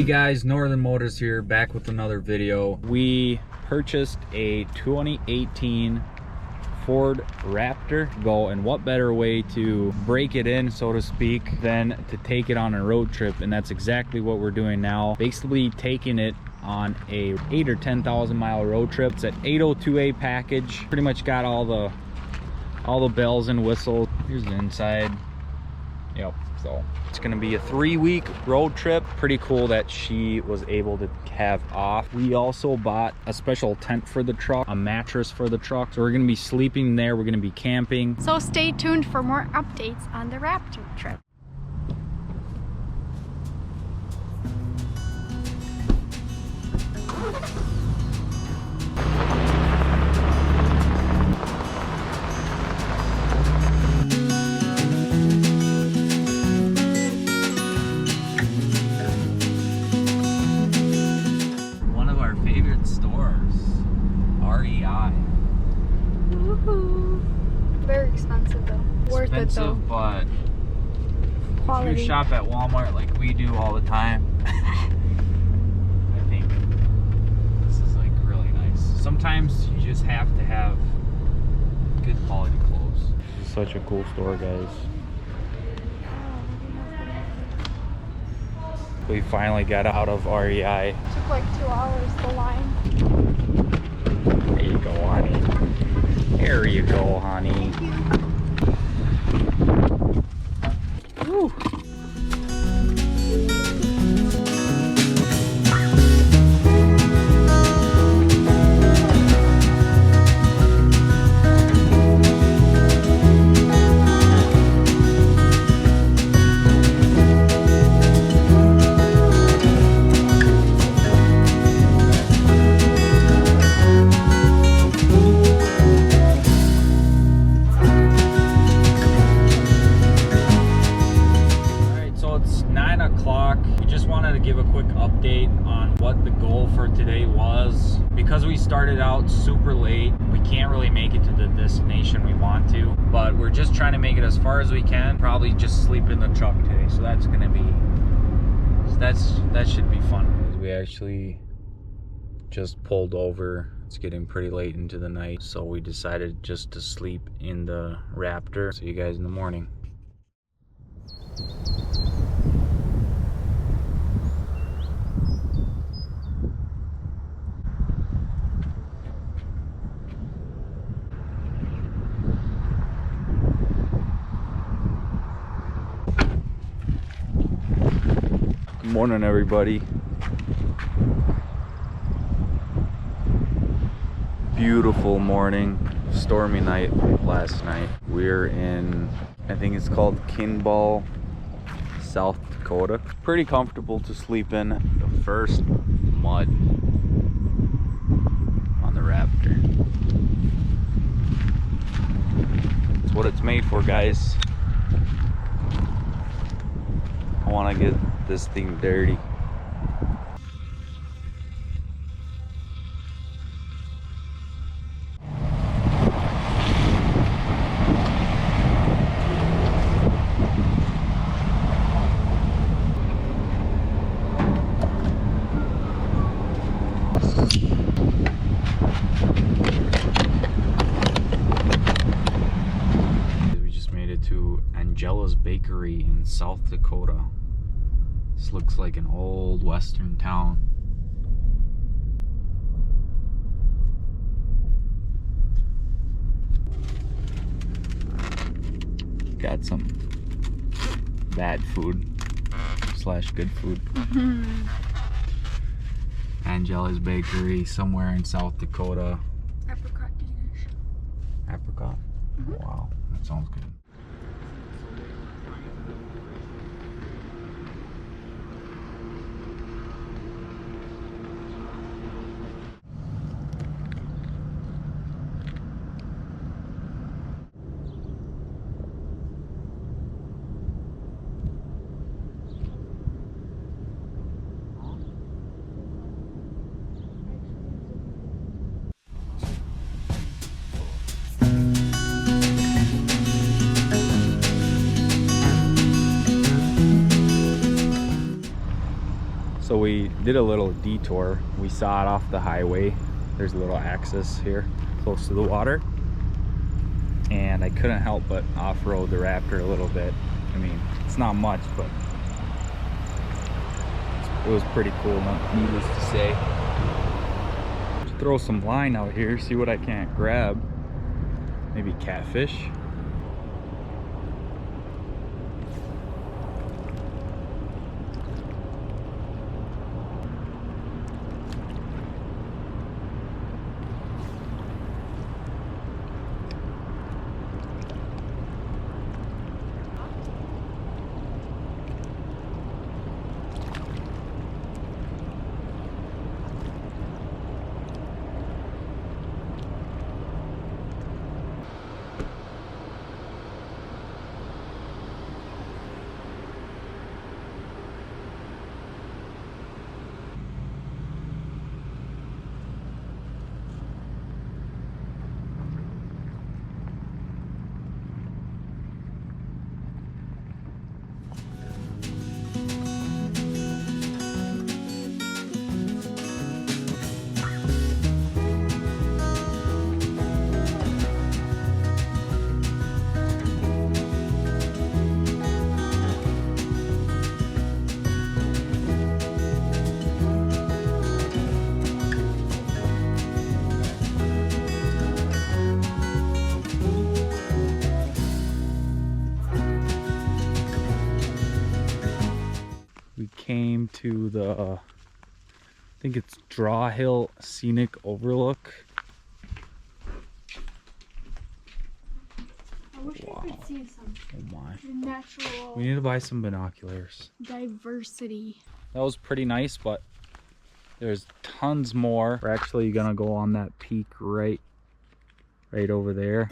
Hey guys, Northern Motors here, back with another video. We purchased a 2018 Ford Raptor. And what better way to break it in, so to speak, than to take it on a road trip, and that's exactly what we're doing now. Basically taking it on a 8 or 10,000 mile road trip. It's an 802A package. Pretty much got all the bells and whistles. Here's the inside. Yep. So it's gonna be a 3-week road trip. Pretty cool that she was able to have off. We also bought a special tent for the truck, a mattress for the truck. So we're gonna be sleeping there. We're gonna be camping. So stay tuned for more updates on the Raptor trip. Very expensive though. Worth it though. But Quality. if you shop at Walmart like we do all the time, I think this is like really nice. Sometimes you just have to have good quality clothes. This is such a cool store, guys. We finally got out of REI. Took like 2 hours, the line. There you go, honey. There you go, honey. Woo. Give a quick update on what the goal for today was. Because we started out super late, we can't really make it to the destination we want to, but we're just trying to make it as far as we can. Probably just sleep in the truck today, so that's gonna be, that should be fun. We actually just pulled over. It's getting pretty late into the night, so we decided just to sleep in the Raptor. See you guys in the morning. Good morning, everybody. Beautiful morning. Stormy night last night. We're in, I think it's called Kimball, South Dakota. Pretty comfortable to sleep in. The first mud on the Raptor. It's what it's made for, guys. I want to get this thing dirty. We just made it to Angela's Bakery in South Dakota. This looks like an old western town. Got some bad food / good food. Angela's Bakery, somewhere in South Dakota. Apricot dish. Apricot? Wow, that sounds good. we did a little detour. We saw it off the highway. There's a little access here close to the water, and I couldn't help but off-road the Raptor a little bit. I mean, it's not much, but it was pretty cool, needless to say. Let's throw some line out here, see what I can't grab. Maybe catfish. We came to the, I think it's Draw Hill Scenic Overlook. I wish I could see some Oh my. natural We need to buy some binoculars. diversity. That was pretty nice, but there's tons more. We're actually gonna go on that peak right over there.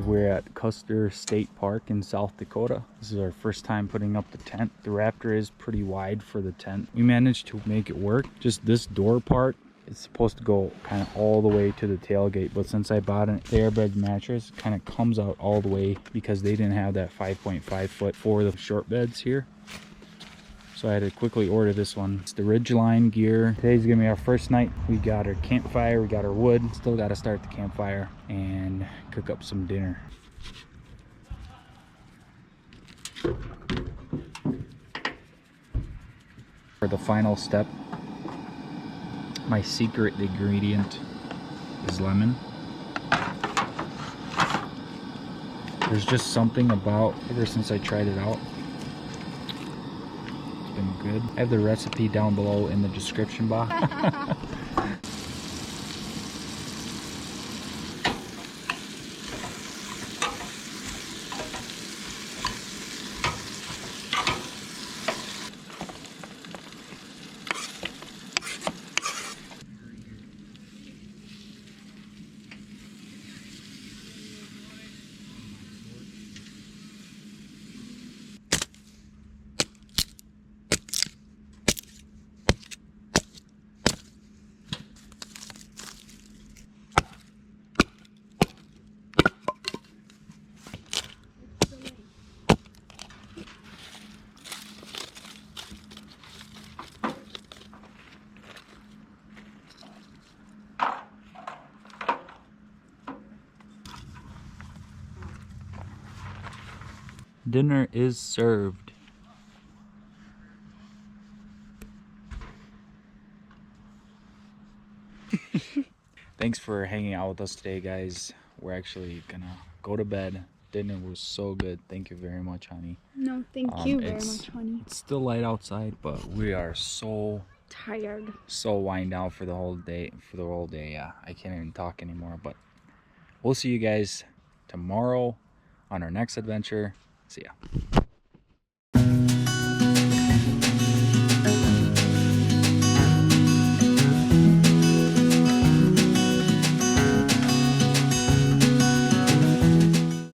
We're at Custer State Park in South Dakota. This is our first time putting up the tent. The Raptor is pretty wide for the tent. We managed to make it work. Just this door part is supposed to go kind of all the way to the tailgate, but since I bought an airbed mattress, it kind of comes out all the way because they didn't have that 5.5 foot for the short beds here. So I had to quickly order this one. It's the Ridgeline gear. Today's gonna be our first night. We got our campfire, we got our wood. Still gotta start the campfire and cook up some dinner. For the final step, my secret ingredient is lemon. There's just something about, ever since I tried it out, been good. I have the recipe down below in the description box. Dinner is served. Thanks for hanging out with us today, guys. We're actually gonna go to bed Dinner was so good. Thank you very much, honey. No, thank you very it's- much, honey. It's still light outside, but we are so Tired. wind down for the whole day. Yeah, I can't even talk anymore. But we'll see you guys tomorrow on our next adventure. See ya.